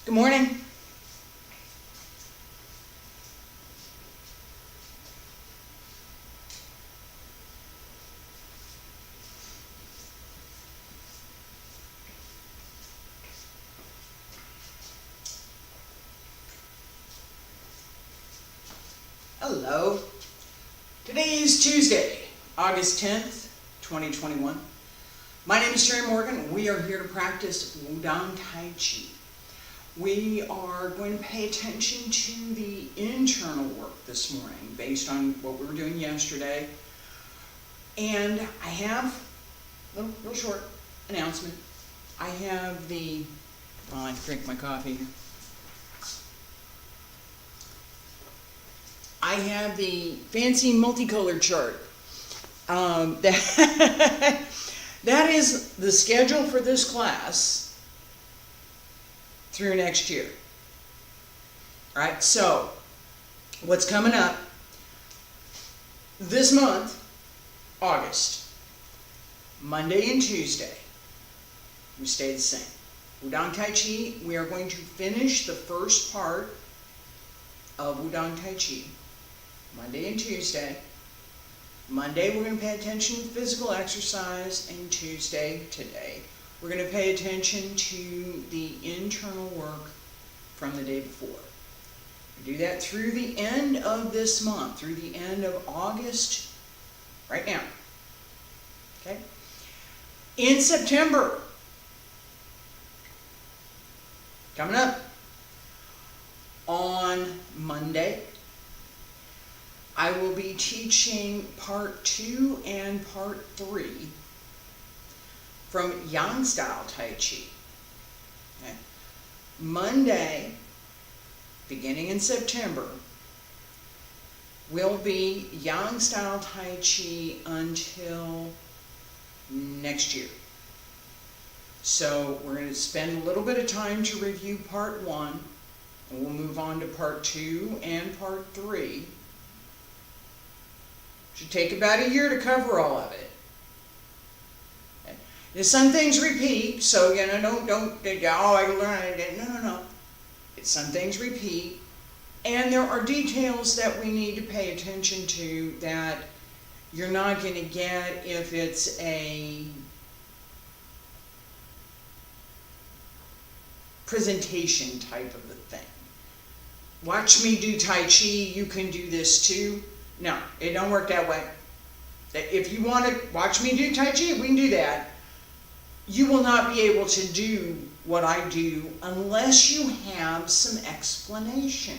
Good morning. Hello. Today is Tuesday, August 10th, 2021. My name is Terry Morgan. We are here to practice Wudang Taiji. We are going to pay attention to the internal work this morning based on what we were doing yesterday. And I have a little short announcement. I have well, I drink my coffee. I have the fancy multicolored chart. That is the schedule for this class through next year. All right, so what's coming up this month, August, Monday and Tuesday, we stay the same. Wudang Taiji, we are going to finish the first part of Wudang Taiji, Monday and Tuesday. Monday, we're going to pay attention to physical exercise, and Tuesday, today, we're going to pay attention to the internal work from the day before. We do that through the end of this month, through the end of August, right now. Okay? In September, coming up, on Monday, I will be teaching part 2 and part 3 from Yang style Tai Chi. Okay. Monday, beginning in September, will be Yang style Tai Chi until next year. So we're going to spend a little bit of time to review part 1, and we'll move on to part 2 and part 3. Should take about a year to cover all of it. Okay. Some things repeat, so don't think, oh, I can learn it. No. Some things repeat, and there are details that we need to pay attention to that you're not going to get if it's a presentation type of a thing. Watch me do Tai Chi, you can do this too. No, it don't work that way. If you want to watch me do Tai Chi, we can do that. You will not be able to do what I do unless you have some explanation.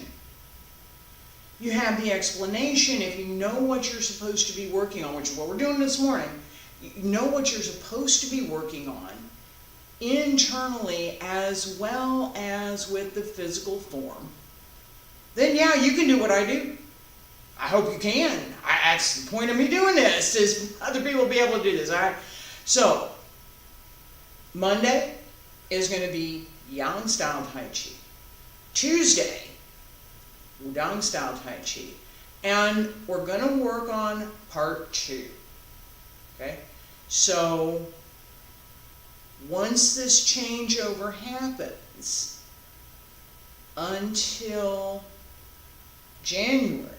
You have the explanation if you know what you're supposed to be working on, which is what we're doing this morning. You know what you're supposed to be working on internally as well as with the physical form. Then yeah, you can do what I do. I hope you can. That's the point of me doing this, is other people will be able to do this. All right? So, Monday is going to be Yang style Tai Chi. Tuesday, Wudang style Tai Chi. And we're going to work on part 2. Okay? So, once this changeover happens, until January,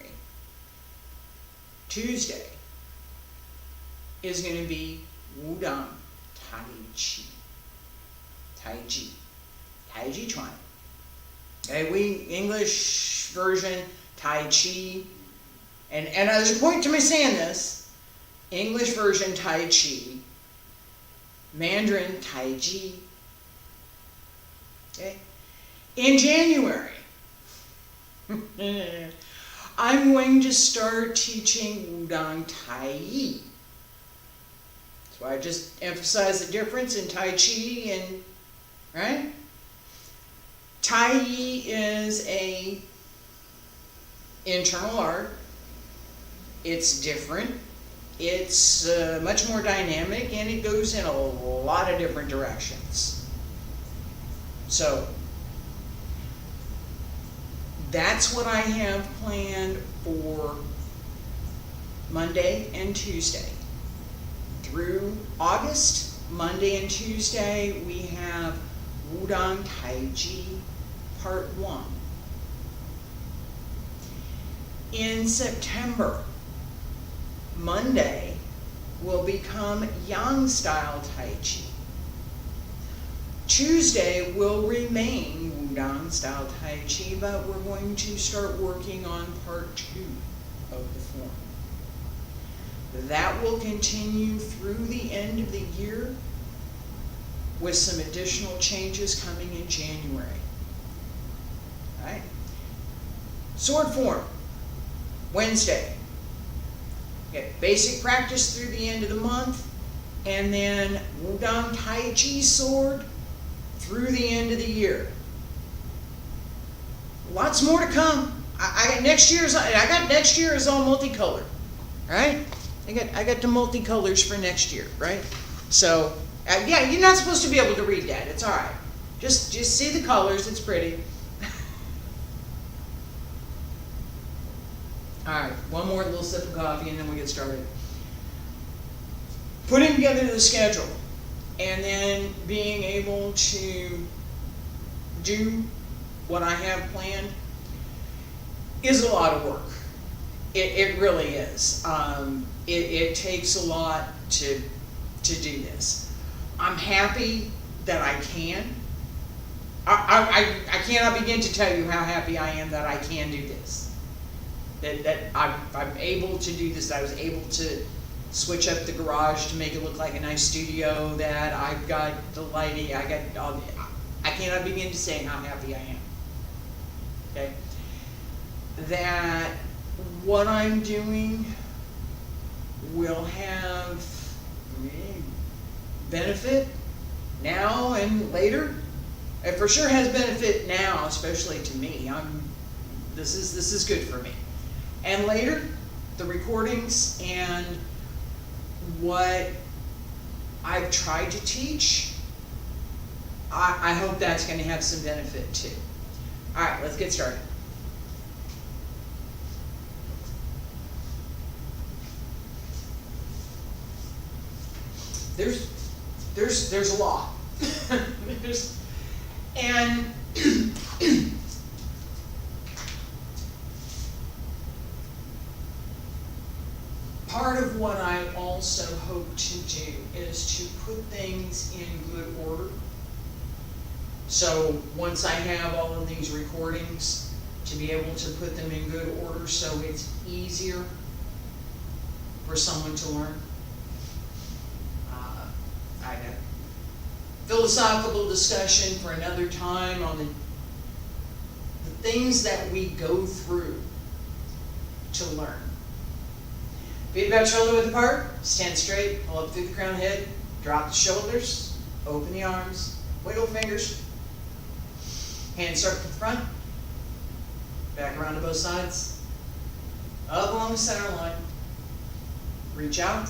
Tuesday is going to be Wudang Taiji. Taiji. Taiji Chuan. Okay, English version, Tai Chi. And there's a point to me saying this. English version, Tai Chi. Mandarin, Taiji. Okay. In January, I'm going to start teaching Wudang Tai. So I just emphasize the difference in Tai Chi and, right? Tai is a internal art. It's different. It's much more dynamic, and it goes in a lot of different directions. So that's what I have planned for Monday and Tuesday. Through August, Monday and Tuesday, we have Wudang Taiji Part 1. In September, Monday will become Yang style Tai Chi. Tuesday will remain Wudang style Tai Chi, but we're going to start working on part 2 of the form. That will continue through the end of the year with some additional changes coming in January. All right. Sword form, Wednesday. Okay, basic practice through the end of the month, and then Wudang Tai Chi sword through the end of the year. Lots more to come. I got next year is all multicolored, right? I got the multicolors for next year, right? So yeah, you're not supposed to be able to read that. It's all right. Just see the colors. It's pretty. All right, one more little sip of coffee, and then we get started. Putting together the schedule, and then being able to do what I have planned is a lot of work. It really is. It takes a lot to do this. I'm happy that I can. I cannot begin to tell you how happy I am that I can do this. That I'm able to do this. That I was able to switch up the garage to make it look like a nice studio. That I've got the lighting. I cannot begin to say how happy I am. Okay. That what I'm doing will have benefit now and later. It for sure has benefit now, especially to me. This is good for me. And later, the recordings and what I've tried to teach, I hope that's going to have some benefit too. All right, let's get started. There's a law. And part of what I also hope to do is to put things in good order. So once I have all of these recordings, to be able to put them in good order so it's easier for someone to learn. I got philosophical discussion for another time on the things that we go through to learn. Feet about shoulder width apart, stand straight, pull up through the crown head, drop the shoulders, open the arms, wiggle fingers, hands start to the front, back around to both sides, up along the center line, reach out,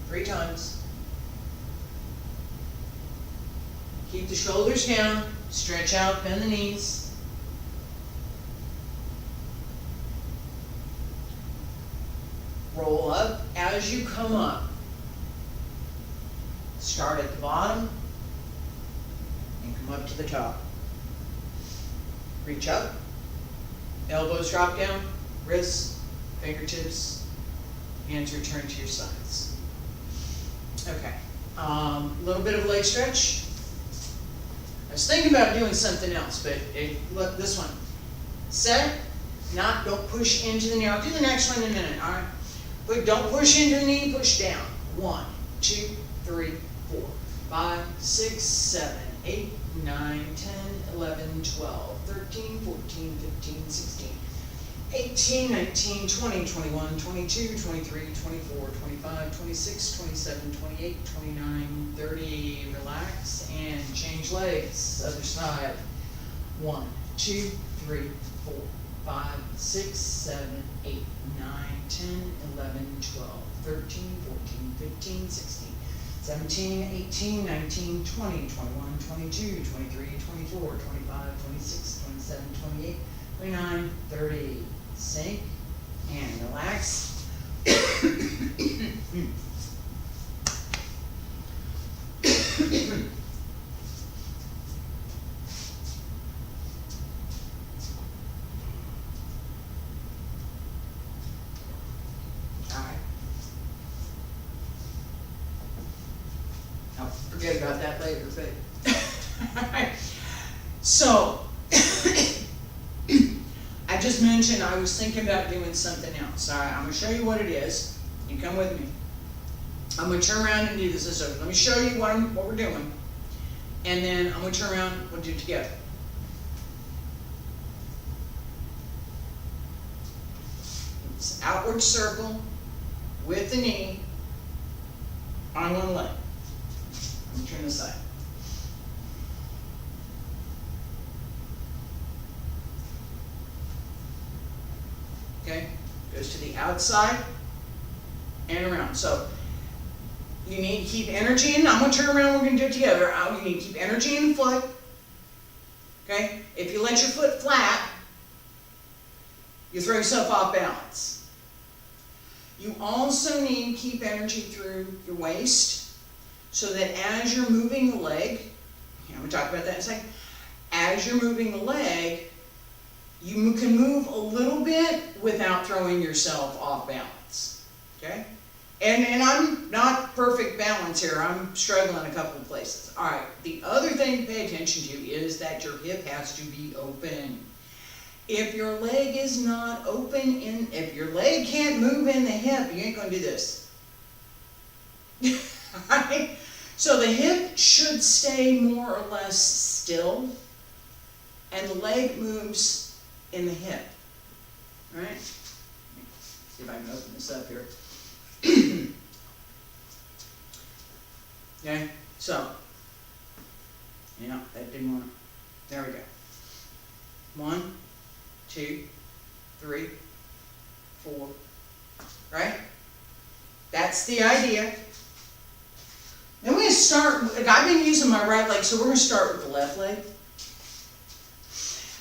three times. Keep the shoulders down, stretch out, bend the knees. Roll up as you come up. Start at the bottom and come up to the top. Reach up, elbows drop down, wrists, fingertips, hands return to your sides. Okay, little bit of leg stretch. I was thinking about doing something else, but look, this one. Set, don't push into the knee. I'll do the next one in a minute, all right? But don't push into the knee, push down. 1, 2, 3, 4, 5, 6, 7, 8, 9, 10, 11, 12, 13, 14, 15, 16, 18, 19, 20, 21, 22, 23, 24, 25, 26, 27, 28, 29, 30. Relax and change legs. Other side. 1, 2, 3, 4, 5, 6, 7, 8, 9, 10, 11, 12, 13, 14, 15, 16, 17, 18, 19, 20, 21, 22, 23, 24, 25, 26, 27, 28, 29, 30. Sink and relax. forget about that later, but. So, I just mentioned I was thinking about doing something else. All right, I'm going to show you what it is. You come with me. I'm going to turn around and do this over. Let me show you what we're doing. And then I'm going to turn around and we'll do it together. It's outward circle with the knee on one leg. Let me turn this side. Okay, goes to the outside and around. So you need to keep energy in. I'm going to turn around, we're going to do it together. You need to keep energy in the foot. Okay, if you let your foot flat, you throw yourself off balance. You also need to keep energy through your waist so that as you're moving the leg, I'm going to talk about that in a second, as you're moving the leg, you can move a little bit without throwing yourself off balance, okay? And I'm not perfect balance here. I'm struggling a couple of places. All right, the other thing to pay attention to is that your hip has to be open. If your leg is not open, if your leg can't move in the hip, you ain't going to do this. All right? So the hip should stay more or less still, and the leg moves in the hip. All right? See if I can open this up here. Okay, so, yeah, that didn't want to, there we go. 1, 2, 3, 4, right? That's the idea. Then we're going to start, I've been using my right leg, so we're going to start with the left leg.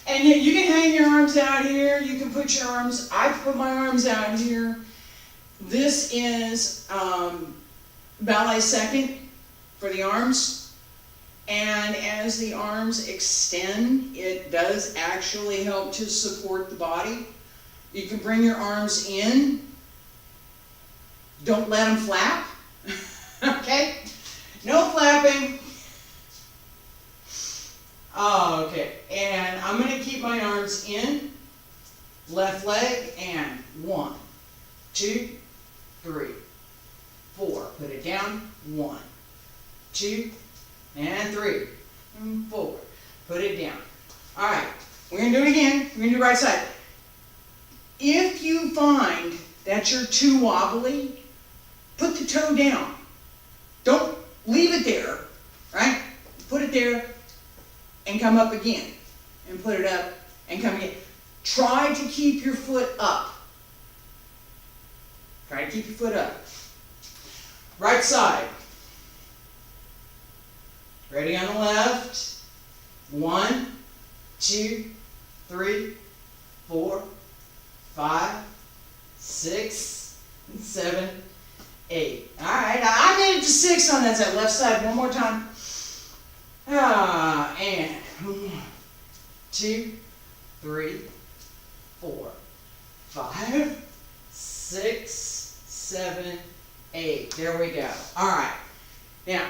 And you can hang your arms out here, you can put your arms, I put my arms out here. This is ballet second for the arms. And as the arms extend, it does actually help to support the body. You can bring your arms in. Don't let them flap. Okay? No flapping. Oh, okay. And I'm going to keep my arms in. Left leg and 1, 2, 3, 4. Put it down. 1, 2, and 3, and 4. Put it down. All right. We're going to do it again. We're going to do right side. If you find that you're too wobbly, put the toe down. Don't leave it there, right? Put it there and come up again. And put it up and come again. Try to keep your foot up. Try to keep your foot up. Right side. Ready on the left. 1, 2, 3, 4, 5, 6, 7, 8. All right, I made it to 6 on that side. Left side, one more time. And 1, 2, 3, 4, 5, 6, 7, 8. There we go. All right. Now,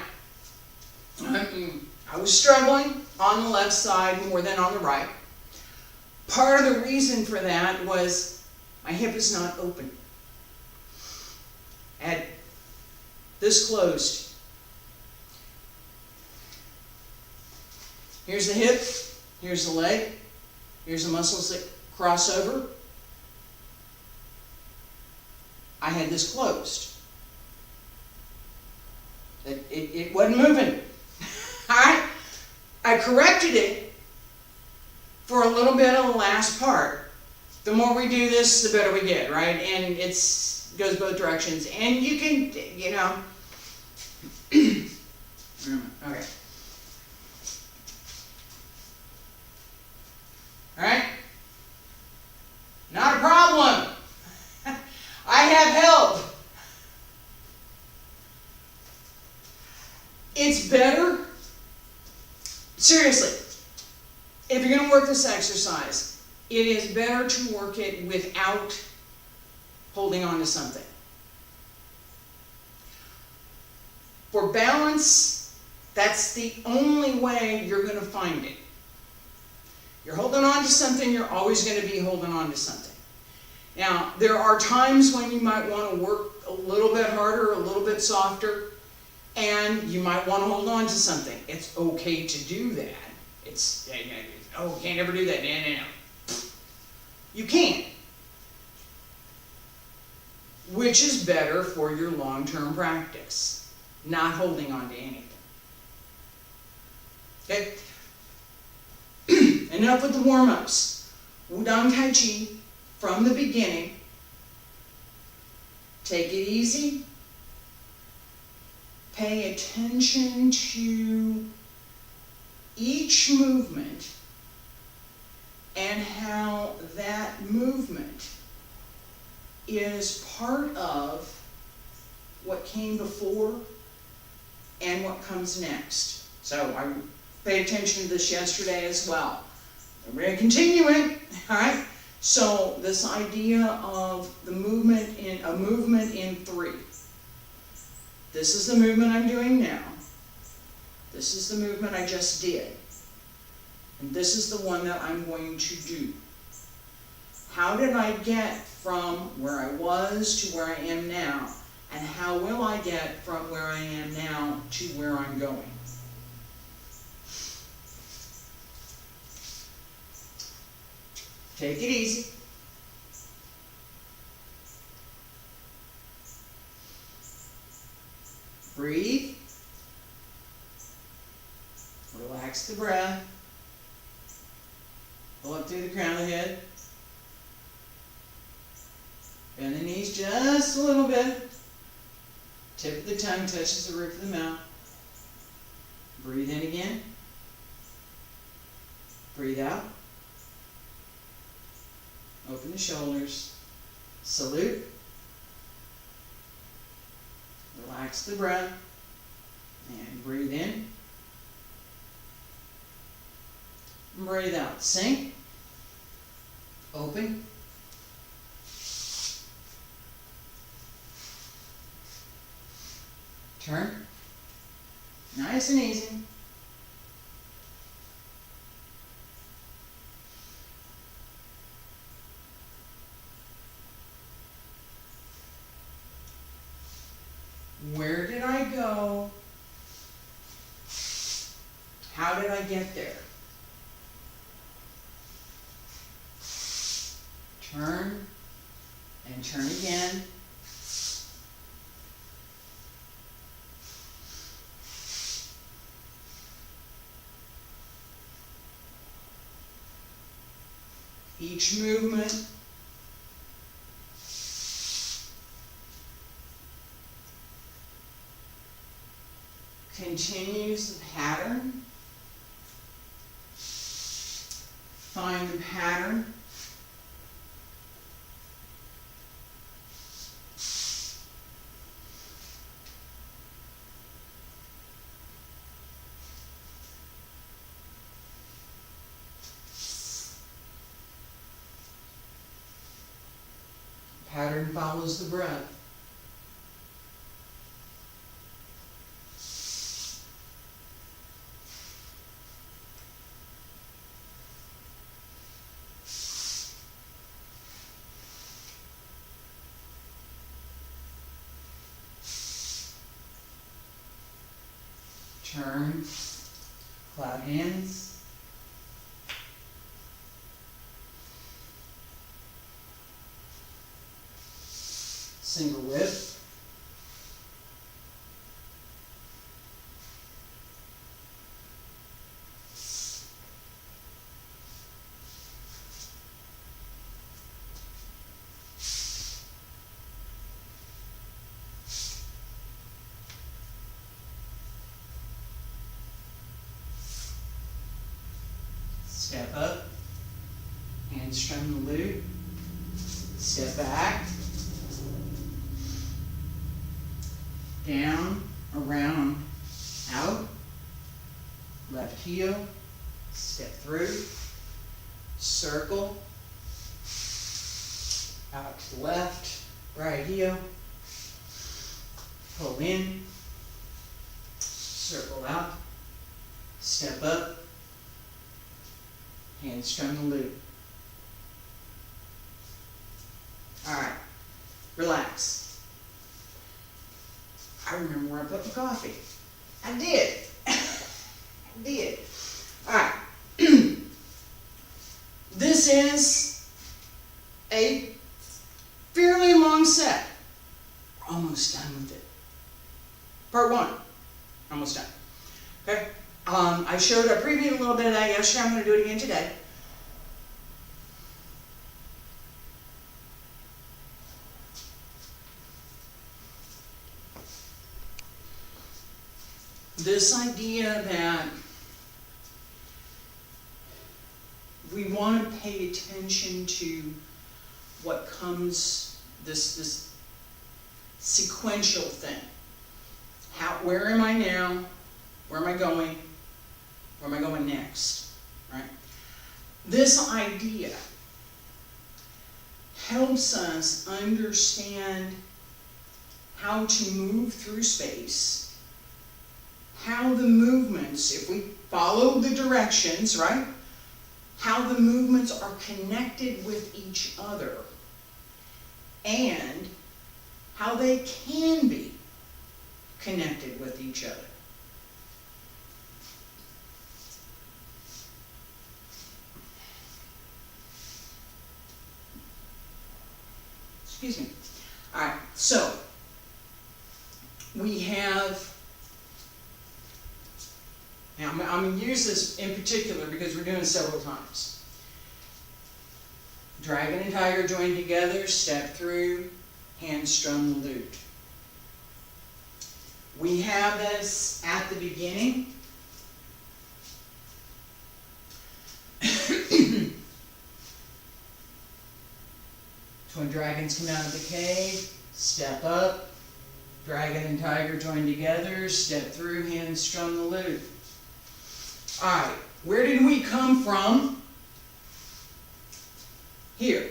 I was struggling on the left side more than on the right. Part of the reason for that was my hip is not open. I had this closed. Here's the hip, here's the leg, here's the muscles that cross over. I had this closed. It wasn't moving. Alright? I corrected it for a little bit of the last part. The more we do this, the better we get, right? And it goes both directions. And you can, you know. Okay. Alright? Not a problem. I have help. It's better, seriously, if you're going to work this exercise, it is better to work it without holding on to something. For balance, That's the only way you're going to find it. You're holding on to something, you're always going to be holding on to something. Now, there are times when you might want to work a little bit harder, a little bit softer, and you might want to hold on to something. It's okay to do that. It's, oh, can't ever do that. No. You can. Which is better for your long-term practice, not holding on to anything. Okay? Enough with the warm-ups. Wudang Taiji, from the beginning, take it easy. Pay attention to each movement and how that movement is part of what came before and what comes next. So I paid attention to this yesterday as well. We're going to continue it, all right? So this idea of the movement in a movement in three. This is the movement I'm doing now. This is the movement I just did. And this is the one that I'm going to do. How did I get from where I was to where I am now? And how will I get from where I am now to where I'm going? Take it easy. Breathe. Relax the breath. Pull up through the crown of the head. Bend the knees just a little bit. Tip of the tongue touches the roof of the mouth. Breathe in again. Breathe out. Open the shoulders. Salute. Relax the breath. And breathe in. Breathe out. Sink. Open. Turn. Nice and easy. Where did I go? How did I get there? Turn and turn again. Each movement continues the pattern. Find the pattern. Pattern follows the breath. Turn, cloud hands. Single whip. Step up, hands strum the loop, step back, down, around, out, left heel, step through, circle, out to the left, right heel, pull in, circle out, step up, hand strum the loop. Alright, relax. I remember where I put my coffee. I did. I did. Alright. This is a fairly long set. We're almost done with it. Part 1. Almost done. Okay? I previewed a little bit of that yesterday. I'm going to do it again today. This idea that we want to pay attention to what comes, this sequential thing. Where am I now? Where am I going? Where am I going next? Right? This idea helps us understand how to move through space, how the movements, if we follow the directions, right? How the movements are connected with each other, and how they can be connected with each other. Excuse me. All right, so we have, now I'm going to use this in particular because we're doing it several times. Dragon and tiger joined together, step through, hand strum the lute. We have this at the beginning. Twin dragons come out of the cave, step up, dragon and tiger join together, step through, hand strum the lute. Alright, where did we come from? Here.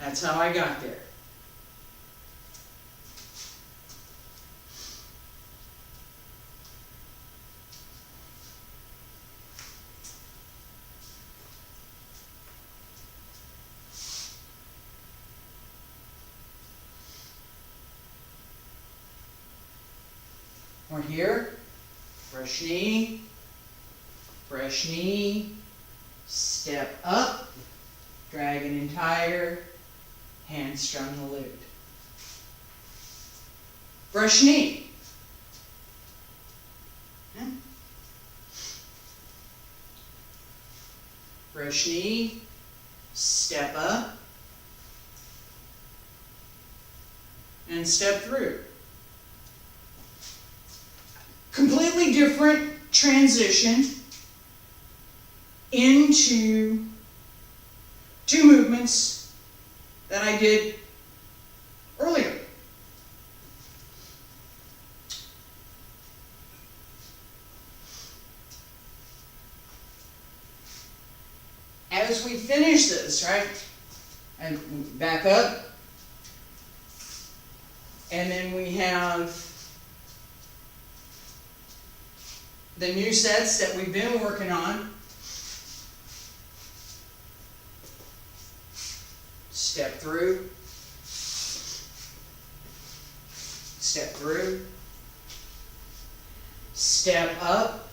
That's how I got there. We're here, fresh knee, step up, dragon and tiger, hand strum the lute. Fresh knee. Okay. Fresh knee, step up, and step through. Completely different transition into two movements that I did earlier. As we finish this, right, and back up, and then we have the new sets that we've been working on. Step through, step through, step up,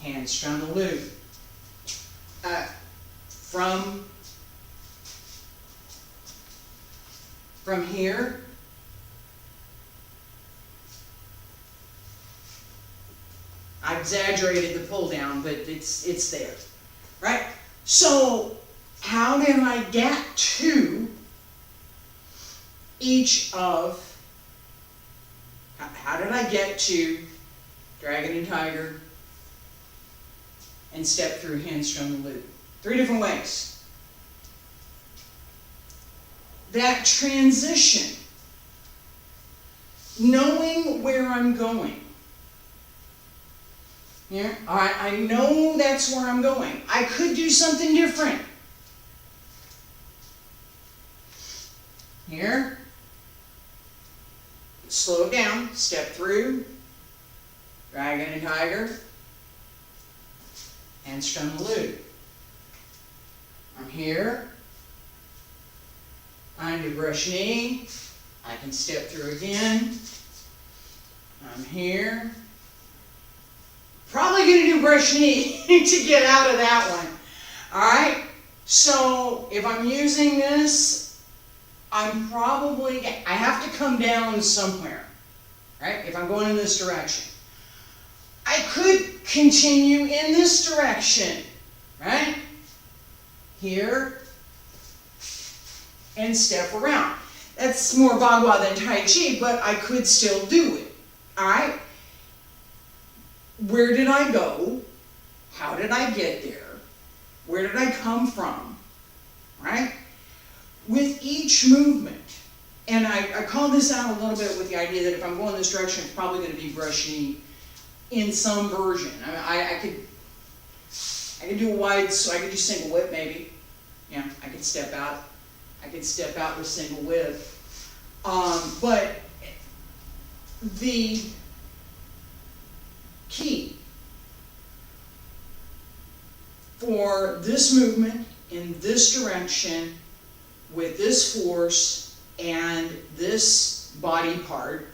hand strum the lute. From here, I exaggerated the pull down, but it's there, right? So how did I get to each of, how did I get to dragon and tiger and step through hand strum the lute? 3 different ways. That transition, knowing where I'm going. Yeah, I know that's where I'm going. I could do something different. slow it down, step through, dragon and tiger, handstrom the loop. I'm here, I do brush knee, I can step through again, I'm here, probably going to do brush knee to get out of that one. Alright, so if I'm using this, I have to come down somewhere, right? If I'm going in this direction. I could continue in this direction, right? Here, and step around. That's more Bagua than Tai Chi, but I could still do it, alright? Where did I go? How did I get there? Where did I come from? Right? With each movement, and I call this out a little bit with the idea that if I'm going this direction, it's probably going to be brushing in some version. I could do a wide, so I could do single whip maybe. Yeah, I could step out. I could step out with single whip. But the key for this movement in this direction with this force and this body part,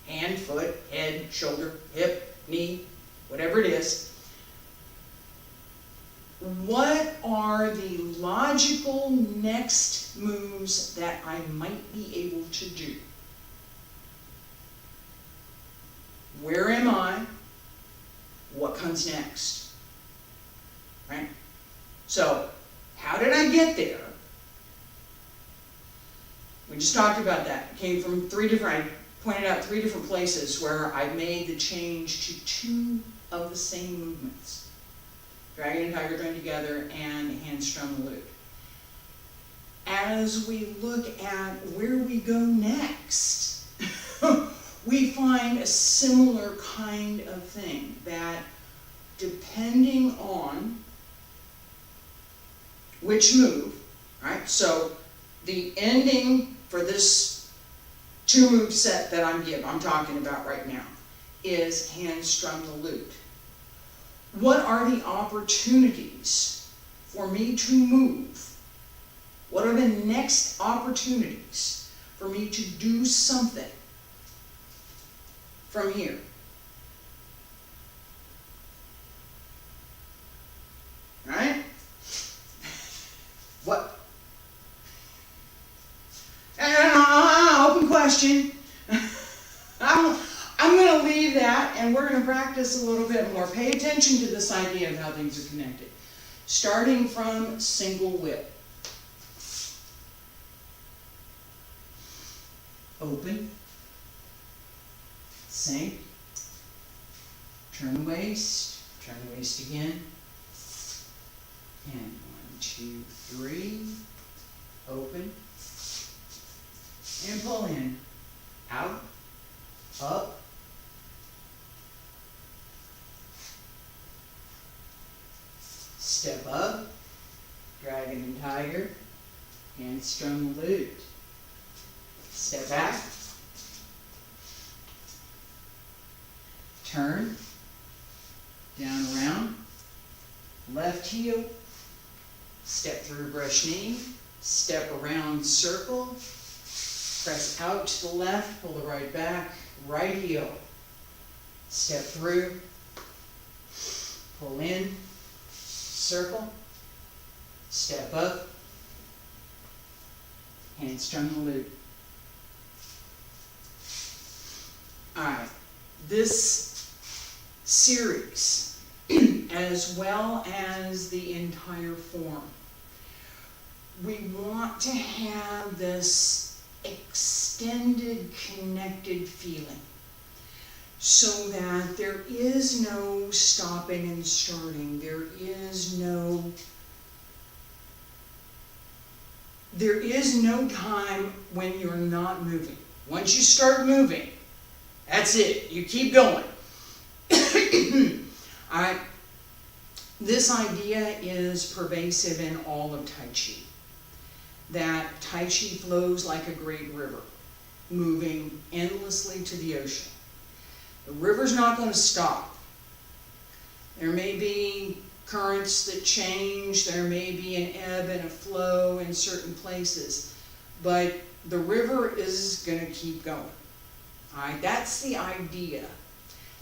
hand, foot, head, shoulder, hip, knee, whatever it is, what are the logical next moves that I might be able to do? Where am I? What comes next? Right? So, how did I get there? We just talked about that. It came from I pointed out 3 different places where I made the change to 2 of the same movements. Dragon and tiger joined together and handstrom the loop. As we look at where we go next, we find a similar kind of thing that depending on which move, right? So the ending for this 2-move set that I'm talking about right now is handstrom the loop. What are the opportunities for me to move? What are the next opportunities for me to do something from here? Right? What? Open question. I'm going to leave that, and we're going to practice a little bit more. Pay attention to this idea of how things are connected. Starting from single whip. Open. Sink. Turn the waist. Turn the waist again. And 1, 2, 3. Open. And pull in. Out. Up. Step up. Dragon and tiger. Handstrom the loop. Step back. Turn. Down around. Left heel. Step through brush knee. Step around circle. Press out to the left. Pull the right back. Right heel. Step through. Pull in. Circle. Step up. Handstrom the loop. Alright, this series, as well as the entire form, we want to have this extended, connected feeling so that there is no stopping and starting. There is no time when you're not moving. Once you start moving, that's it. You keep going. Alright. This idea is pervasive in all of Tai Chi. That Tai Chi flows like a great river. moving endlessly to the ocean. The river's not going to stop. There may be currents that change, there may be an ebb and a flow in certain places, but the river is going to keep going. All right, that's the idea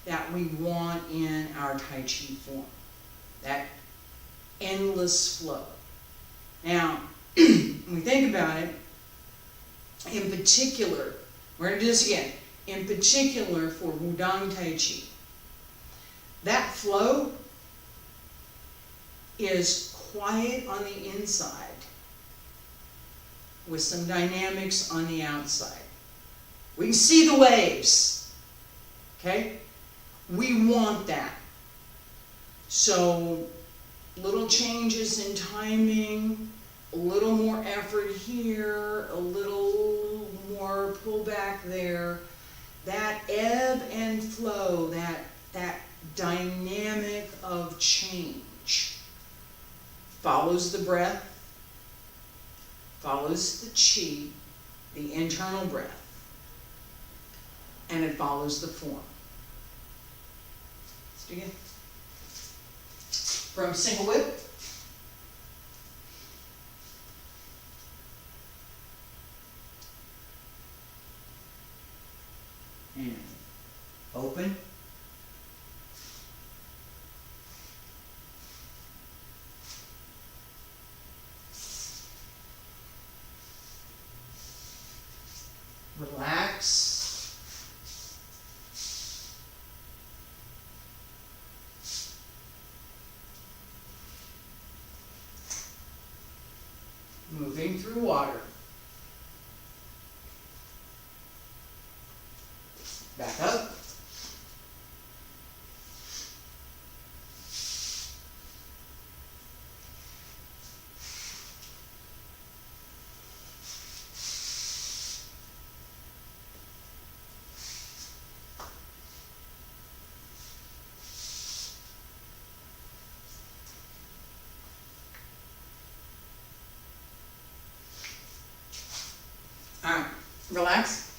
that we want in our Tai Chi form, that endless flow. Now, when we think about it, in particular, we're going to do this again, in particular for Wudang Tai Chi, that flow is quiet on the inside with some dynamics on the outside. We can see the waves, okay? We want that. So, little changes in timing, a little more effort here, a little more pullback there. That ebb and flow, that dynamic of change follows the breath, follows the chi, the internal breath, and it follows the form. Let's begin. From single whip. And open. Relax. Moving through water. Back up. Alright, relax.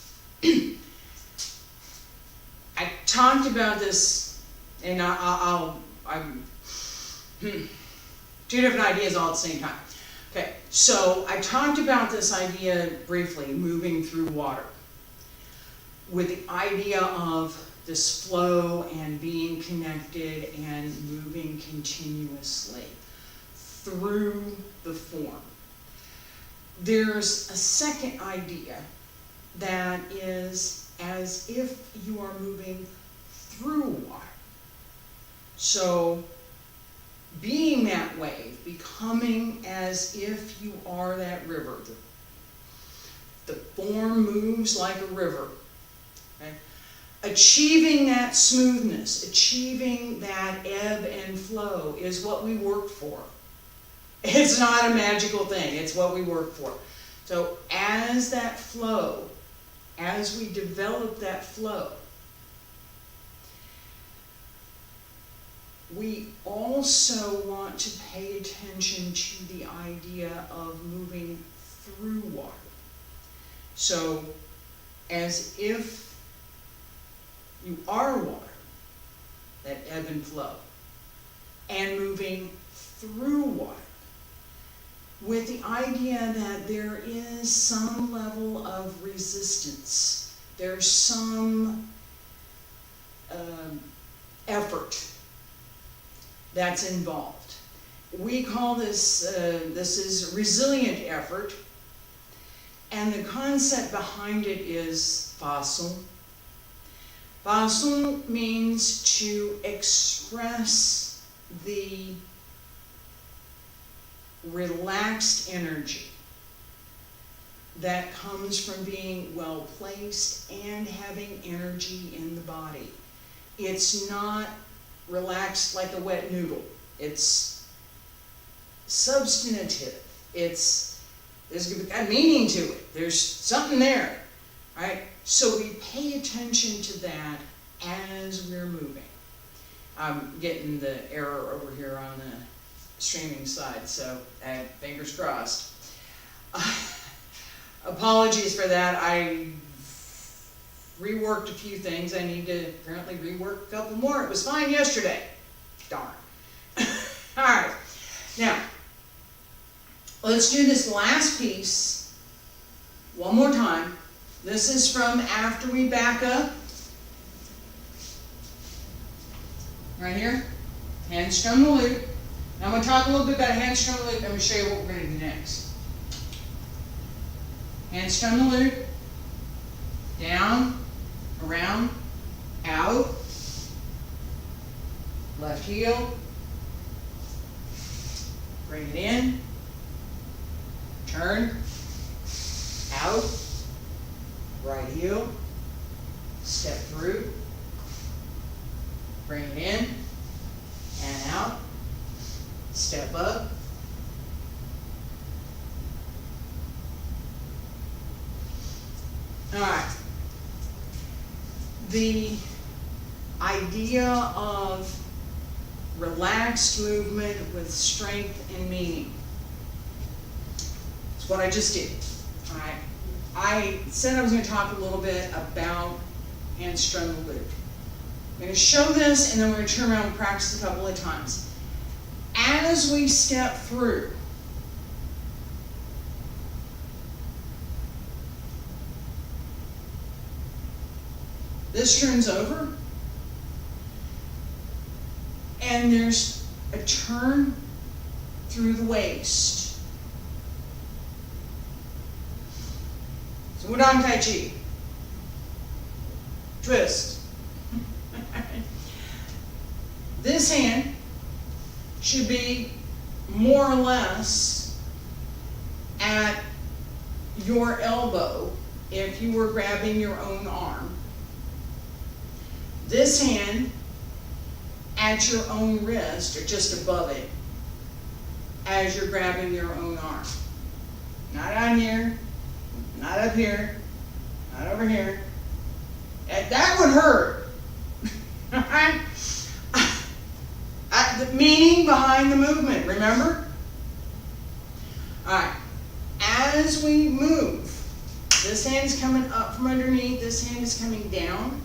I talked about this, and I'm two different ideas all at the same time. Okay, so I talked about this idea briefly, moving through water, with the idea of this flow and being connected and moving continuously through the form. There's a second idea that is as if you are moving through water. So, being that wave, becoming as if you are that river. The form moves like a river. Okay? Achieving that smoothness, achieving that ebb and flow is what we work for. It's not a magical thing, it's what we work for. So as that flow, as we develop that flow, we also want to pay attention to the idea of moving through water. So as if you are water, that ebb and flow, and moving through water, with the idea that there is some level of resistance, there's some effort that's involved. We call this, this is resilient effort, and the concept behind it is façon. Façon means to express the relaxed energy that comes from being well placed and having energy in the body. It's not relaxed like a wet noodle. It's substantive. There's a meaning to it. There's something there, right? So we pay attention to that as we're moving. I'm getting the error over here on the streaming side, so fingers crossed. Apologies for that. reworked a few things. I need to apparently rework a couple more. It was fine yesterday. Darn. Alright, now, let's do this last piece one more time. This is from after we back up. Right here. Handstone the loop. Now I'm going to talk a little bit about handstone the loop. I'm going to show you what we're going to do next. Handstone the loop. Down, around, out. Left heel. Bring it in. Turn. Out. Right heel. Step through. Bring it in. And out. Step up. Alright. The idea of relaxed movement with strength and meaning. It's what I just did. Alright. I said I was going to talk a little bit about handstone the loop. I'm going to show this and then we're going to turn around and practice a couple of times. As we step through, this turns over, and there's a turn through the waist. So Wudang Taiji. Twist. This hand should be more or less at your elbow if you were grabbing your own arm. This hand at your own wrist or just above it as you're grabbing your own arm. Not on here, not up here, not over here. That would hurt. The meaning behind the movement, remember? Alright, as we move, this hand's coming up from underneath, this hand is coming down,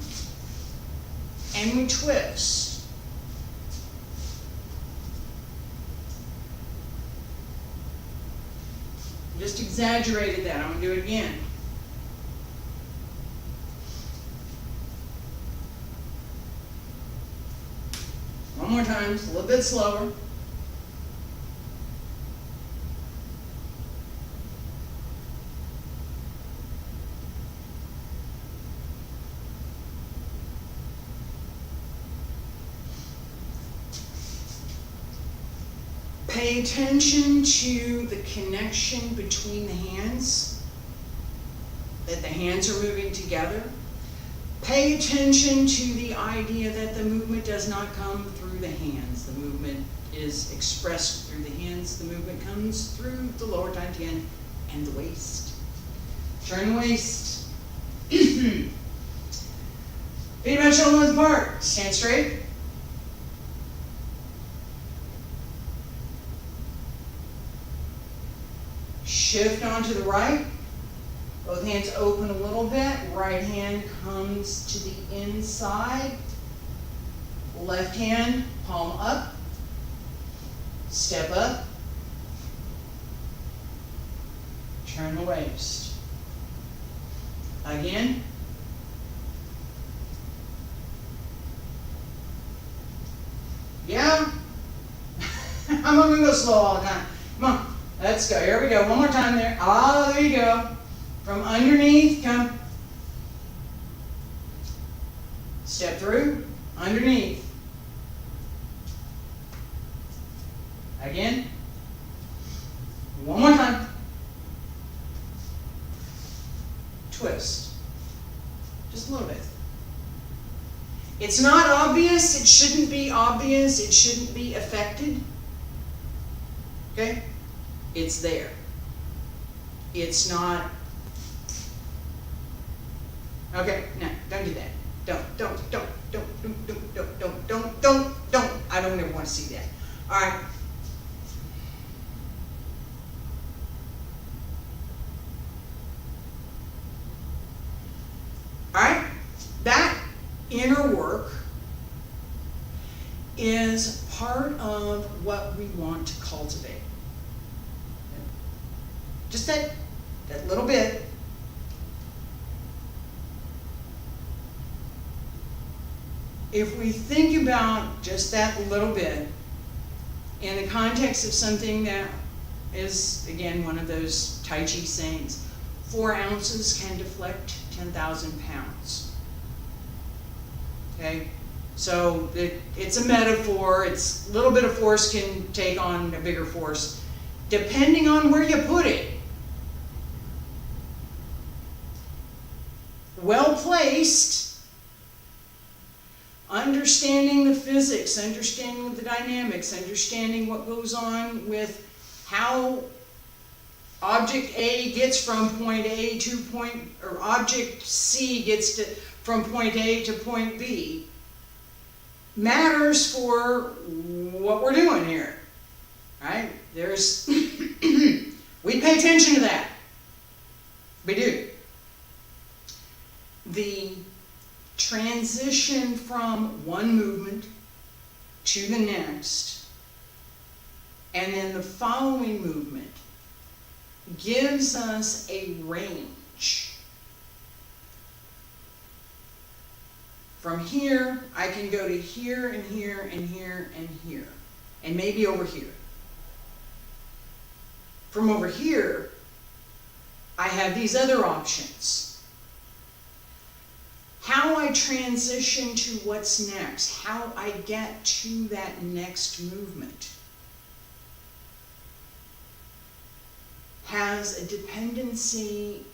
and we twist. Just exaggerated that, I'm going to do it again. One more time, just a little bit slower. Pay attention to the connection between the hands, that the hands are moving together. Pay attention to the idea that the movement does not come through the hands. The movement is expressed through the hands. The movement comes through the lower dantian and the waist. Turn the waist. Feet about shoulder width apart. Stand straight. Shift onto the right. Both hands open a little bit. Right hand comes to the inside. Left hand, palm up. Step up. Turn the waist. Again. Yeah. I'm going to go slow all the time. Come on. Let's go. Here we go. One more time there. Ah, there you go. From underneath, come. Step through. Underneath. Again. One more time. Twist. Just a little bit. It's not obvious. It shouldn't be obvious. It shouldn't be affected. Okay? It's there. It's not. Okay, no, don't do that. Don't. I don't ever want to see that. All right. All right. inner work is part of what we want to cultivate. Just that little bit. If we think about just that little bit in the context of something that is, again, one of those Taiji sayings, 4 ounces can deflect 10,000 pounds. Okay? So it's a metaphor. It's a little bit of force can take on a bigger force, depending on where you put it. Well placed, understanding the physics, understanding the dynamics, understanding what goes on with how object A gets from point A to or object C gets from point A to point B, matters for what we're doing here, right? We pay attention to that. We do. The transition from one movement to the next, and then the following movement, gives us a range. From here, I can go to here and here and here and here, and maybe over here. From over here, I have these other options. How I transition to what's next, how I get to that next movement, has a dependency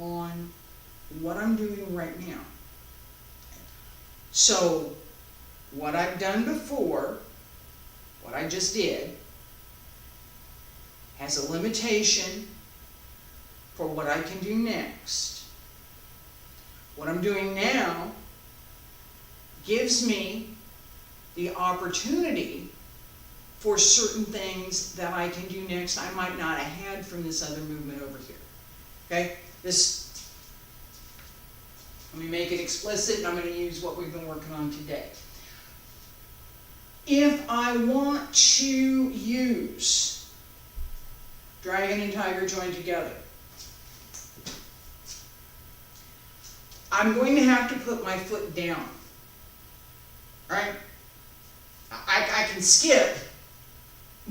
on what I'm doing right now. So, what I've done before, what I just did, has a limitation for what I can do next. What I'm doing now gives me the opportunity for certain things that I can do next I might not have had from this other movement over here. Okay? Let me make it explicit, and I'm going to use what we've been working on today. If I want to use dragon and tiger joined together, I'm going to have to put my foot down. Right? I can skip,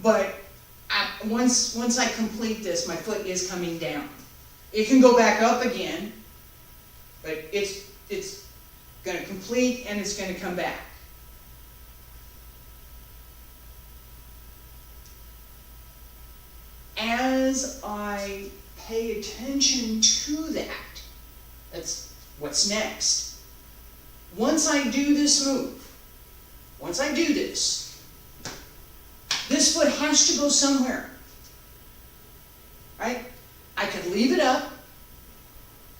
but once I complete this, my foot is coming down. It can go back up again, but it's going to complete and it's going to come back. As I pay attention to that, that's what's next. Once I do this move, once I do this foot has to go somewhere. Right? I can leave it up,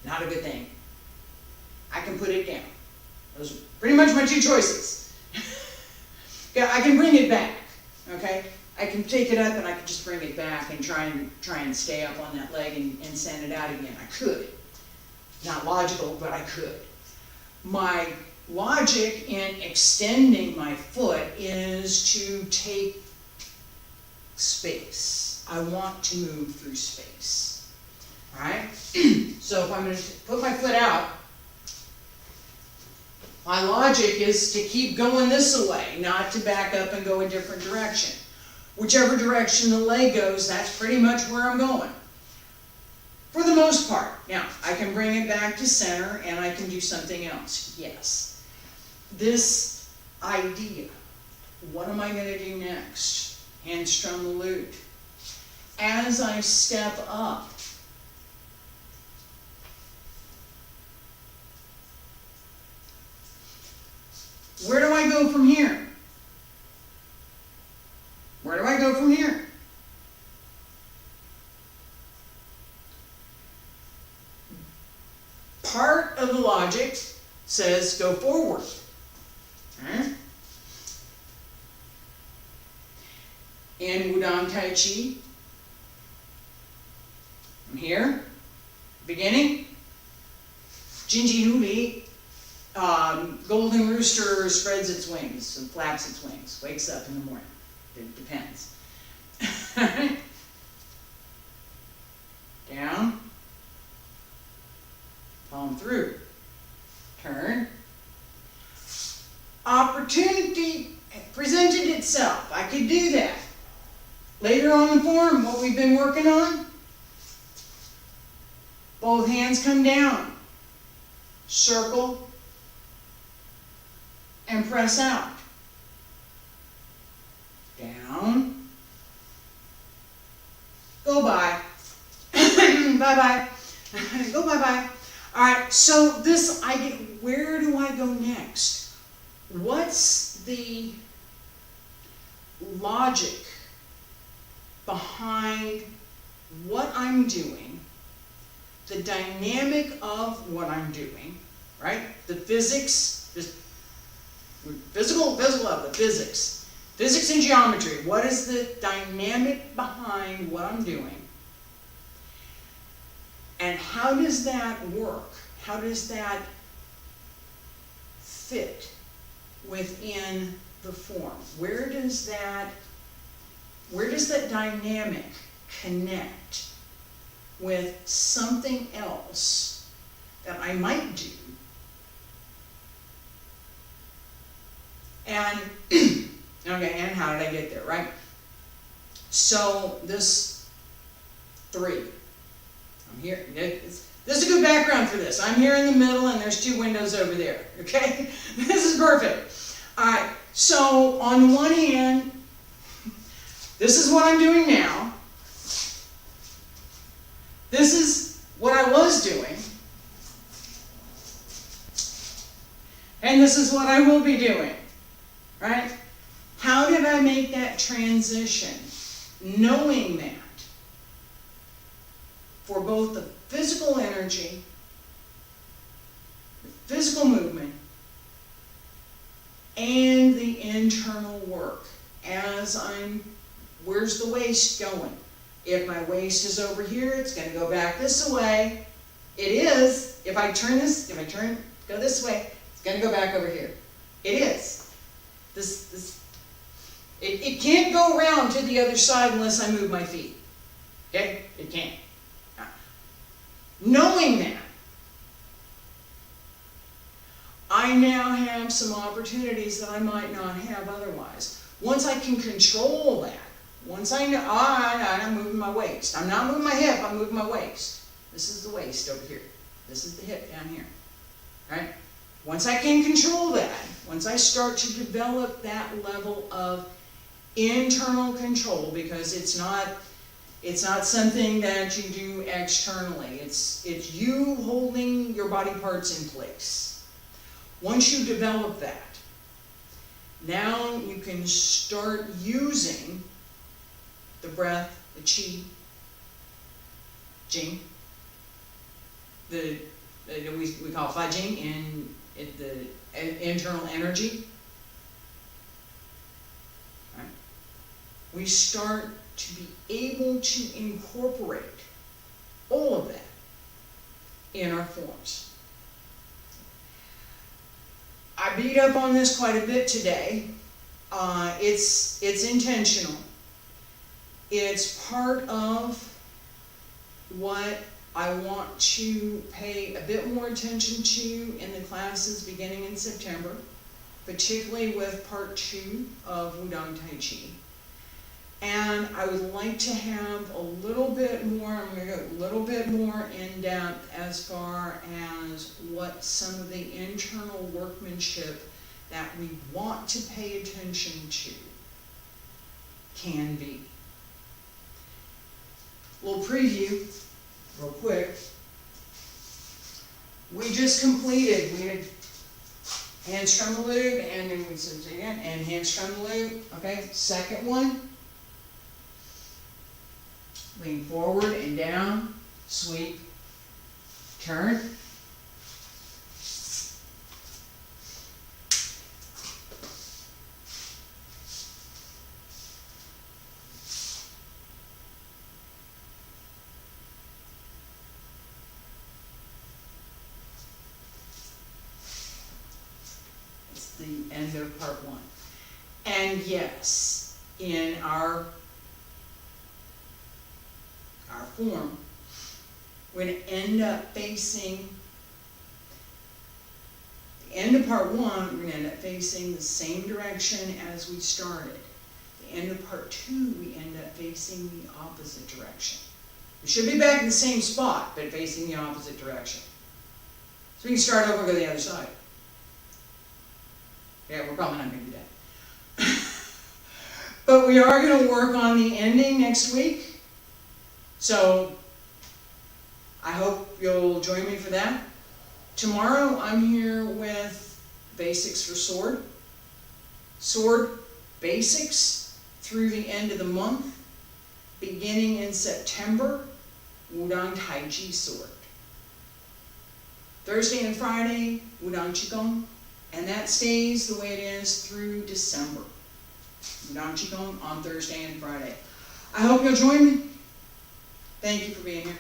not a good thing. I can put it down. Those are pretty much my two choices. Yeah, I can bring it back. Okay? I can take it up and I can just bring it back and try and stay up on that leg and send it out again. I could. Not logical, but I could. My logic in extending my foot is to take space. I want to move through space. Alright? So if I'm going to put my foot out, my logic is to keep going this way, not to back up and go a different direction. Whichever direction the leg goes, that's pretty much where I'm going. For the most part. Now, I can bring it back to center and I can do something else. Yes. This idea, what am I going to do next? Hand strum the lute. As I step up, where do I go from here? Where do I go from here? Part of the logic says go forward. Right? In Wudang Taiji, I'm here, beginning, Jinji Nuli, Golden rooster spreads its wings and flaps its wings, wakes up in the morning. It depends. Down, palm through, turn. Opportunity presented itself. I could do that. Later on in the form, what we've been working on, both hands come down, circle, and press out. Down, go by, bye-bye, go bye-bye. All right, so this, where do I go next? What's the logic behind what I'm doing, the dynamic of what I'm doing, right? The physics, physical of the physics. Physics and geometry, what is the dynamic behind what I'm doing? And how does that work? How does that fit within the form? Where does that dynamic connect with something else that I might do? And, okay, and how did I get there, right? So, this 3. I'm here. This is a good background for this. I'm here in the middle and there's 2 windows over there, okay? This is perfect. All right, so on one hand, this is what I'm doing now. This is what I was doing. And this is what I will be doing, right? How did I make that transition? Knowing that for both the physical energy, the physical movement, and the internal work as where's the waist going? If my waist is over here, it's going to go back this way. It is. If I go this way, it's going to go back over here. It is. It can't go around to the other side unless I move my feet. Okay? It can't. Knowing that, I now have some opportunities that I might not have otherwise. Once I can control that, once I know, I'm moving my waist. I'm not moving my hip, I'm moving my waist. This is the waist over here. This is the hip down here. Right? Once I can control that, once I start to develop that level of internal control, because it's not something that you do externally. It's you holding your body parts in place. Once you develop that, now you can start using the breath, the qi, jing, we call Fa Jing, and the internal energy. Right? We start to be able to incorporate all of that in our forms. I beat up on this quite a bit today. It's intentional. It's part of what I want to pay a bit more attention to in the classes beginning in September, particularly with part 2 of Wudang Taiji. And I would like to have a little bit more, I'm going to go a little bit more in depth as far as what some of the internal workmanship that we want to pay attention to can be. A little preview, real quick. We just completed, we had handstrum the loop, and then we said again, and handstrum the loop, okay? Second one. Lean forward and down, sweep, turn. end of part 1. And yes, in our form, we're going to end up facing the end of part 1, we're going to end up facing the same direction as we started. The end of part 2, we end up facing the opposite direction. We should be back in the same spot, but facing the opposite direction. So we can start over and go to the other side. Yeah, we're probably not going to do that. But we are going to work on the ending next week. So I hope you'll join me for that. Tomorrow I'm here with basics for sword. Sword basics through the end of the month. Beginning in September, Wudang Taiji sword. Thursday and Friday, Wudang Qigong. And that stays the way it is through December. Wudang Qigong on Thursday and Friday. I hope you'll join me. Thank you for being here.